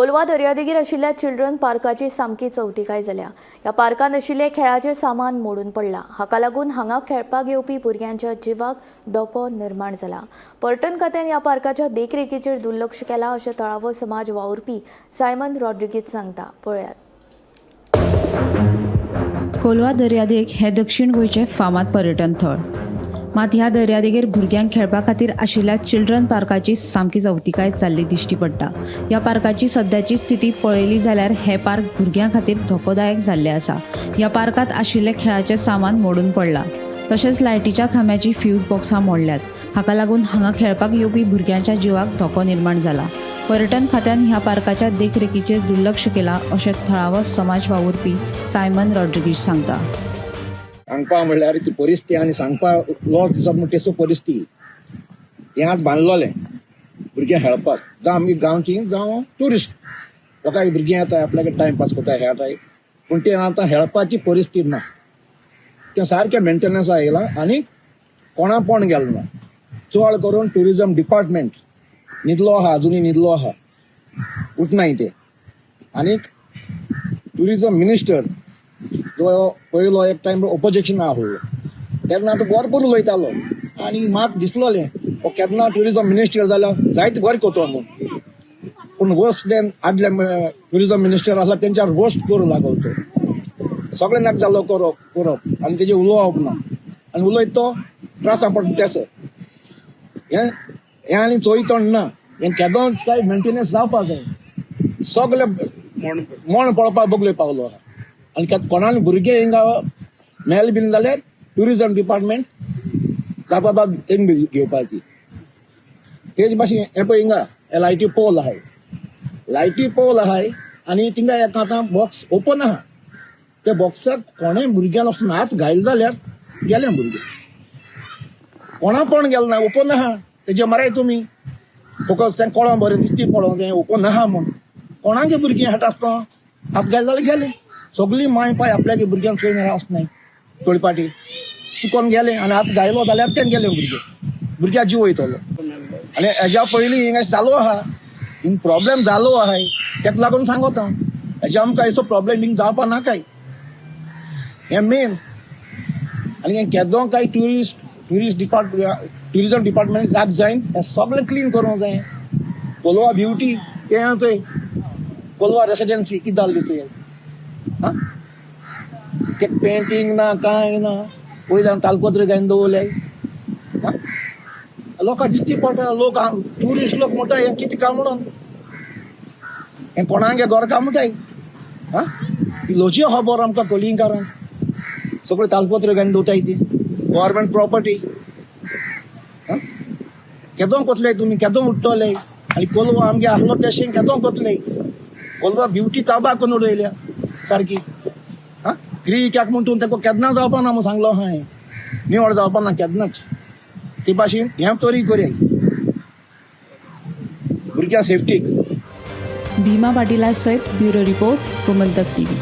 कोलवा दर्यादेगेर आशिल्ल्या चिल्ड्रन पार्काची सामकी चवथिकाय जाल्या। ह्या पार्कान आशिल्ले खेळाचे सामान मोडून पडला। हाका लागून हांगा खेळपाक येवपी भुरग्यांच्या जिवाक धोको निर्माण जाला। पर्यटन खात्यान ह्या पार्काच्या देखरेखीचेर दुर्लक्ष केला अशें थळावो समाज वावुरपी सायमन रॉड्रिगीज सांगता। पळयात। कोलवा दर्यादेग हे दक्षिण गोंयचे फामाद पर्यटन थळ। मात ह्या दर्यादेगेर भुरग्यांक खेळपा खातीर आशिल्ल्या चिल्ड्रन पार्काची सामकी चवथिकाय जाल्ली दिश्टी पडटा। ह्या पार्काची सद्याची स्थिती पळयली जाल्यार हे पार्क भुरग्यां खातीर धोकोदायक जाल्ले आसा। ह्या पार्कात आशिल्ले खेळाचे सामान मोडून पडला, तशेंच लायटीच्या खांब्याची फ्यूज बॉक्सां मोडल्यात। हाका लागून हांगा खेळपाक येवपी भुरग्यांच्या जिवाक धोको निर्माण जाला। पर्यटन खात्यान ह्या पार्काच्या देखरेखीचेर दुर्लक्ष केला अशें थळावो समाज वावुरपी सायमन रॉड्रिगीज सांगता। सांगपा म्हणल्यार ती परिस्थिती आनी सांगपा लॉस दिसता म्हणटा तसो परिस्थिती हें आतां बांदलोलें भुरग्यां खेळपाक, जावं आमगे गांवची जावं ट्युरिस्ट लोकांक भुरगीं येताय आपल्याक टायमपास कोताय खेळटाय, पूण तें आतां खेळपाची परिस्थिती ना। तें सारकें मेंटेनन्सा येयलां आनी कोणापण गेलें ना। चड करून ट्युरिजम डिपार्टमेंट न्हिदलो आहा, अजुनी न्हिदलो आहा, उठनाय ते। आनीक ट्युरिजम मिनिस्टर जो पयलो एक टायम ऑपोजिशन आहलो तेन्ना तो भरपूर उलयतालो आनी म्हाका दिसलोलें हो केन्ना ट्युरिजम मिनिस्टर जाल्यार जायते बरें कोतो म्हणून, पूण वर्स्ट देन आदले ट्युरिजम मिनिस्टर आसला तेंच्यार वर्स्ट करूं लागलो तो। सगळें नाक जालो करप आनी तेजें उलोवप ना आनी उलयत तो त्रासा पडटा तेसो। हें आनी चोयतोण ना, हें केदोन कांय मेंटेनन्स जावपा जाय। सगळे मोण पळोवपाक बगले पावलो आहा आनी कोणाले भुरगे हिंगा मेल बीन जाल्यार ट्युरिजम डिपार्टमेंट जबाबदारी तेंगे घेवपाची। तेज भाशेन हें पळय हिंगा हे लायटी पोल आहाय आनी थिंगा एक आतां बॉक्स ओपन आहा। त्या बॉक्साक कोणें भुरग्यां वचून हात घायल जाल्यार गेले भुरगे। कोणा पण गेले ना, ओपन आहा। तेजे मरे तुमी फोकस तें कळों बरें दिसती पळोवंक तें ओपन आहा म्हूण। कोणागे भुरगीं हाट आसता हात घायल जाल्यार गेले। सगळी माय पाय आपल्यागे भुरग्यांक चोयन वचनाय तोळपाटी चुकोन गेले आनी हात घायलो जाल्यार तें गेले भुरग्यां जीव वयतलो। आनी हेज्या पयलीं हिंगा जालो आहा, हिंग प्रॉब्लेम जालो आहाय, तेका लागून सांगत हांव हेज्या आमकां असो प्रॉब्लेम हिंग जावपा नाकाय, हें मेन। आनी हें केदों कांय ट्युरिजम डिपार्टमेंट जाग जायन हें सगळें क्लीन करूंक जाय। कोलवा ब्युटी तें थंय कोलवा रेसिडेन्सी कितें जालें थंय ते पेंटींग ना कांय ना, वयल्यान तालपत्र घालून दवरल्याय। लोकां दिसती पडटा लोक ट्युरिस्ट लोक म्हणटा हें कितें काय म्हणून, हें कोणागे घर काय म्हणटाय लोची खबर आमकां कलिंगकारांक सगळें तालपत्र घालून दवरताय ती गव्हर्मेंट प्रॉपर्टी। केदों कोतले तुमी, केदों उठ्ठले आनी कोलवा आमगे आहलो तेशें केदों कोतले। कोलवा ब्युटी काबार करून उडयल्या सारकी। ग्री कित्याक म्हणून तेका केन्ना जावपा ना म्हूण सांगलो आहा। हें निवड जावपा ना केन्नाच। ते भाशेन हें तरी करया भुरग्यां सेफ्टीक। भीमा पाटीला सयत ब्युरो रिपोर्ट गोमंतक टीव्ही।